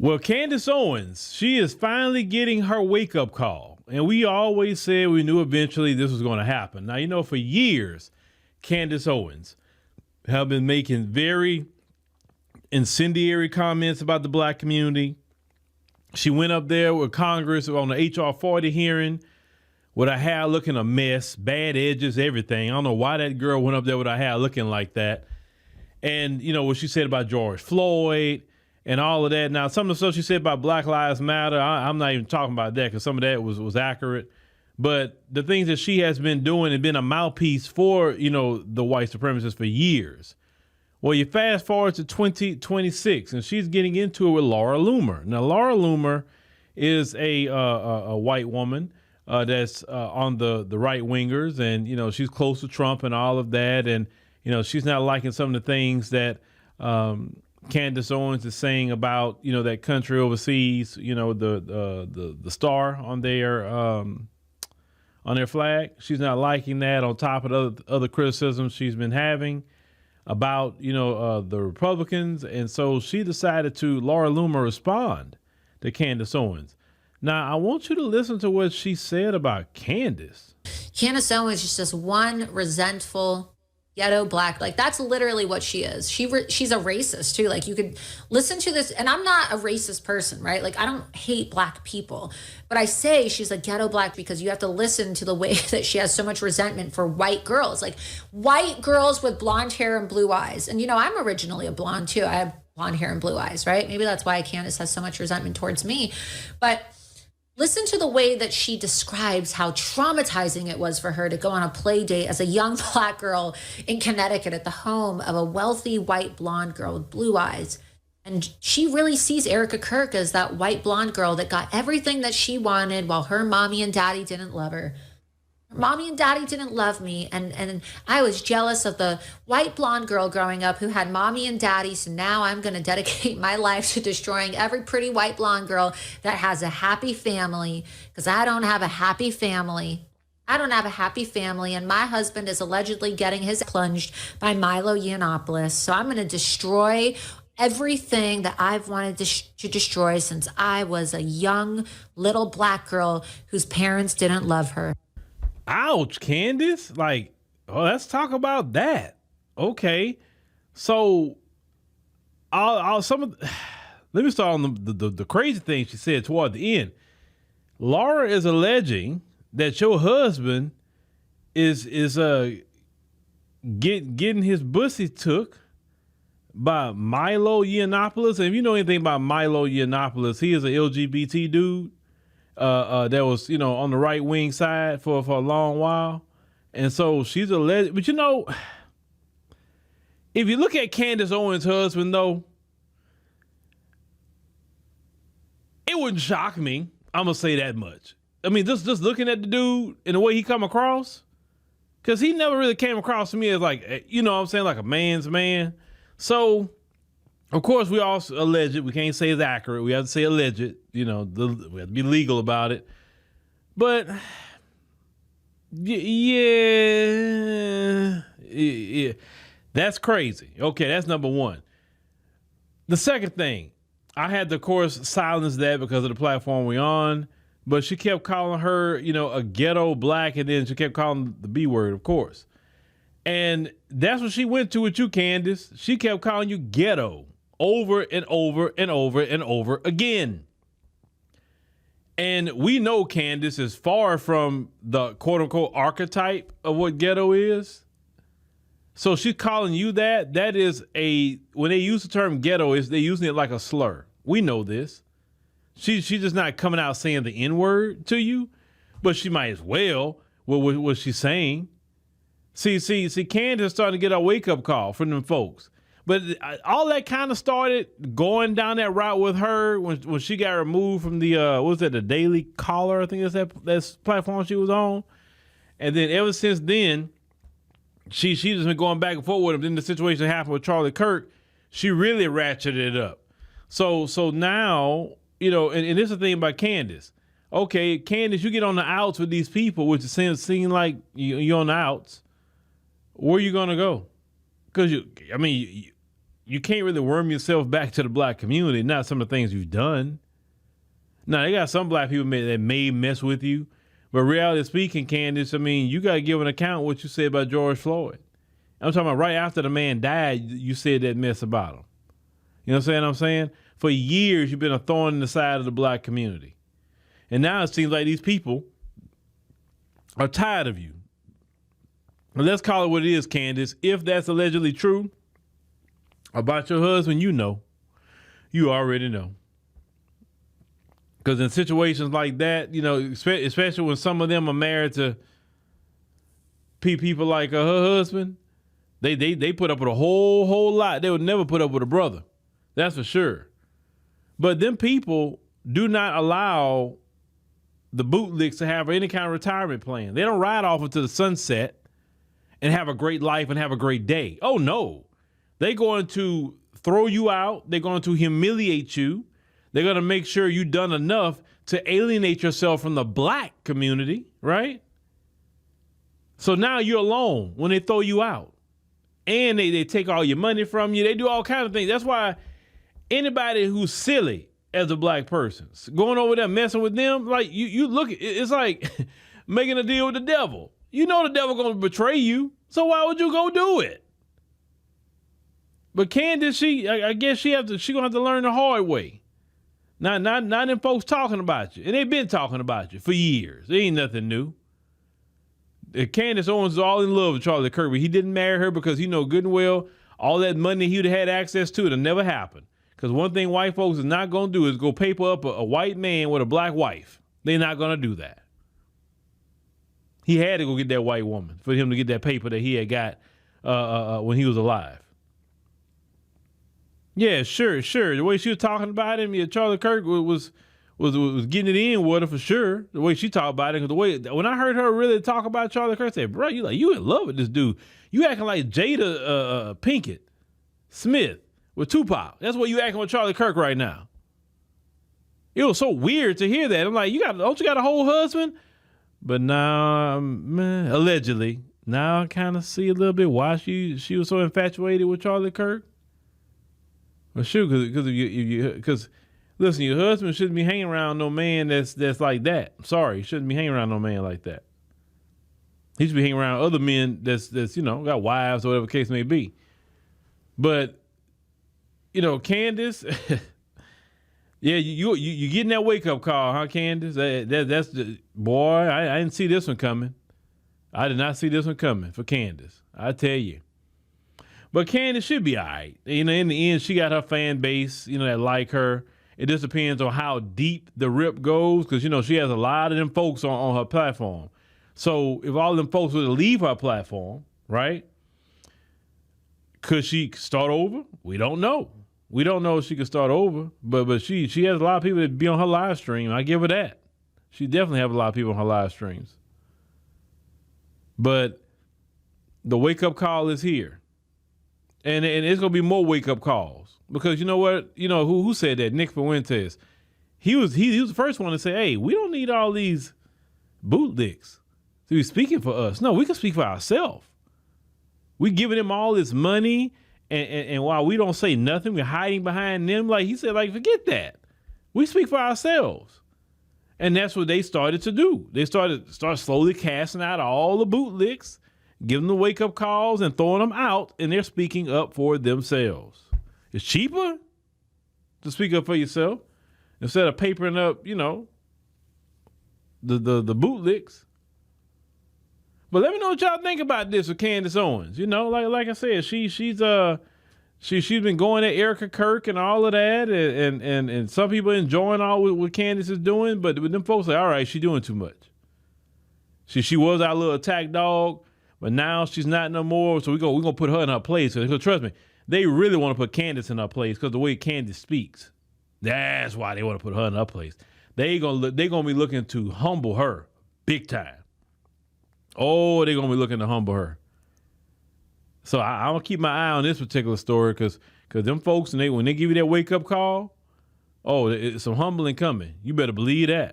Well, Candace Owens, she is finally getting her wake-up call. And we always said we knew eventually this was going to happen. Now, for years, Candace Owens have been making very incendiary comments about the black community. She went up there with Congress on the HR 40 hearing with her hair looking a mess, bad edges, everything. I don't know why that girl went up there with her hair looking like that. And, what she said about George Floyd and all of that. Now, some of the stuff she said about Black Lives Matter, I'm not even talking about that because some of that was accurate. But the things that she has been doing and been a mouthpiece for, the white supremacists for years. Well, you fast forward to 2026, and she's getting into it with Laura Loomer. Now, Laura Loomer is a white woman that's on the right wingers, and, she's close to Trump and all of that. And, she's not liking some of the things that Candace Owens is saying about, that country overseas, the star on their flag. She's not liking that, on top of the other criticisms she's been having about, the Republicans. And so she decided to, Laura Loomer, respond to Candace Owens. Now, I want you to listen to what she said about Candace. Candace Owens is just one resentful ghetto black. Like, that's literally what she is. She's a racist too. Like, you could listen to this, and I'm not a racist person, right? Like, I don't hate black people, but I say she's a ghetto black because you have to listen to the way that she has so much resentment for white girls, like white girls with blonde hair and blue eyes. And, I'm originally a blonde too. I have blonde hair and blue eyes, right? Maybe that's why Candace has so much resentment towards me. But listen to the way that she describes how traumatizing it was for her to go on a play date as a young black girl in Connecticut at the home of a wealthy white blonde girl with blue eyes. And she really sees Erica Kirk as that white blonde girl that got everything that she wanted while her mommy and daddy didn't love her. Mommy and daddy didn't love me, and I was jealous of the white blonde girl growing up who had mommy and daddy, so now I'm going to dedicate my life to destroying every pretty white blonde girl that has a happy family, because I don't have a happy family. I don't have a happy family, and my husband is allegedly getting his plunged by Milo Yiannopoulos, so I'm going to destroy everything that I've wanted to destroy since I was a young little black girl whose parents didn't love her. Ouch, Candace. Like, let's talk about that. Okay. So let me start on the crazy thing she said toward the end. Laura is alleging that your husband is getting his pussy took by Milo Yiannopoulos. And if you know anything about Milo Yiannopoulos, he is an LGBT dude. That was, on the right wing side for a long while. And so she's alleged, but if you look at Candace Owens' husband though, it wouldn't shock me. I'm gonna say that much. I mean, just looking at the dude and the way he come across, cause he never really came across to me as like, what I'm saying, like a man's man. So of course, we all allege it. We can't say it's accurate. We have to say alleged. We have to be legal about it. But yeah, that's crazy. Okay, that's number one. The second thing, I had to, of course, silence that because of the platform we're on. But she kept calling her, a ghetto black, and then she kept calling the B word, of course. And that's what she went to with you, Candace. She kept calling you ghetto over and over and over and over again. And we know Candace is far from the quote unquote archetype of what ghetto is. So she's calling you that. That is when they use the term ghetto, they're using it like a slur. We know this. She's just not coming out saying the N-word to you, but she might as well with what she's saying. See, Candace is starting to get a wake-up call from them folks. But all that kind of started going down that route with her when she got removed from the, the Daily Caller, I think that's platform she was on. And then ever since then, she's just been going back and forth with him. Then the situation happened with Charlie Kirk. She really ratcheted it up. So now, and this is the thing about Candace. Okay, Candace, you get on the outs with these people, which seem like you're on the outs. Where are you going to go? Because, you can't really worm yourself back to the black community, not some of the things you've done. Now, they got some black people that may mess with you, but reality speaking, Candace, I mean, you got to give an account what you said about George Floyd. I'm talking about right after the man died, you said that mess about him. You know what I'm saying? For years, you've been a thorn in the side of the black community. And now it seems like these people are tired of you. And let's call it what it is, Candace. If that's allegedly true about your husband, you know. You already know. Because in situations like that, you know, especially when some of them are married to people like her husband, they put up with a whole lot. They would never put up with a brother. That's for sure. But them people do not allow the bootlicks to have any kind of retirement plan. They don't ride off into the sunset and have a great life and have a great day. Oh, no. They're going to throw you out. They're going to humiliate you. They're going to make sure you've done enough to alienate yourself from the black community, right? So now you're alone when they throw you out. And they take all your money from you. They do all kinds of things. That's why anybody who's silly as a black person, going over there messing with them, like you look, it's like making a deal with the devil. You know the devil going to betray you, so why would you go do it? But Candace, I guess she gonna have to learn the hard way. Not them folks talking about you, and they've been talking about you for years. It ain't nothing new. Candace Owens is all in love with Charlie Kirk, but he didn't marry her because he know good and well all that money he would have had access to, it'll never happen. Because one thing white folks is not going to do is go paper up a white man with a black wife. They're not going to do that. He had to go get that white woman for him to get that paper that he had got when he was alive. Yeah, sure. The way she was talking about him, yeah, Charlie Kirk was getting it in with her for sure. The way she talked about it, because the way when I heard her really talk about Charlie Kirk, I said, "Bro, you in love with this dude? You acting like Jada Pinkett Smith with Tupac. That's what you acting with Charlie Kirk right now." It was so weird to hear that. I'm like, don't you got a whole husband? But now, allegedly, now I kind of see a little bit why she was so infatuated with Charlie Kirk. Well, sure, because listen, your husband shouldn't be hanging around no man that's like that. I'm sorry, he shouldn't be hanging around no man like that. He should be hanging around other men that's got wives or whatever the case may be. But Candace, yeah, you getting that wake up call, huh, Candace? That's the boy. I didn't see this one coming. I did not see this one coming for Candace. I tell you. But Candace should be all right. In the end, she got her fan base, that like her. It just depends on how deep the rip goes, because, she has a lot of them folks on her platform. So if all them folks were to leave her platform, right, could she start over? We don't know. We don't know if she could start over, but she has a lot of people that be on her live stream. I give her that. She definitely have a lot of people on her live streams. But the wake-up call is here. And it's going to be more wake-up calls. Because you know what? Who said that? Nick Fuentes. He was the first one to say, hey, we don't need all these bootlicks to be speaking for us. No, we can speak for ourselves. We giving them all this money, and while we don't say nothing, we're hiding behind them. Like he said, forget that. We speak for ourselves. And that's what they started to do. They start slowly casting out all the bootlicks, giving them the wake-up calls and throwing them out, and they're speaking up for themselves. It's cheaper to speak up for yourself instead of papering up, the bootlicks. But let me know what y'all think about this with Candace Owens. Like I said, she's been going at Erica Kirk and all of that, and some people enjoying all what Candace is doing, but them folks say, all right, she's doing too much. She was our little attack dog, but now she's not no more. So we're gonna put her in her place. Because trust me, they really want to put Candace in her place because the way Candace speaks. That's why they want to put her in her place. They're gonna be looking to humble her big time. Oh, they're going to be looking to humble her. So I'm going to keep my eye on this particular story because them folks, when they give you that wake-up call, it's some humbling coming. You better believe that.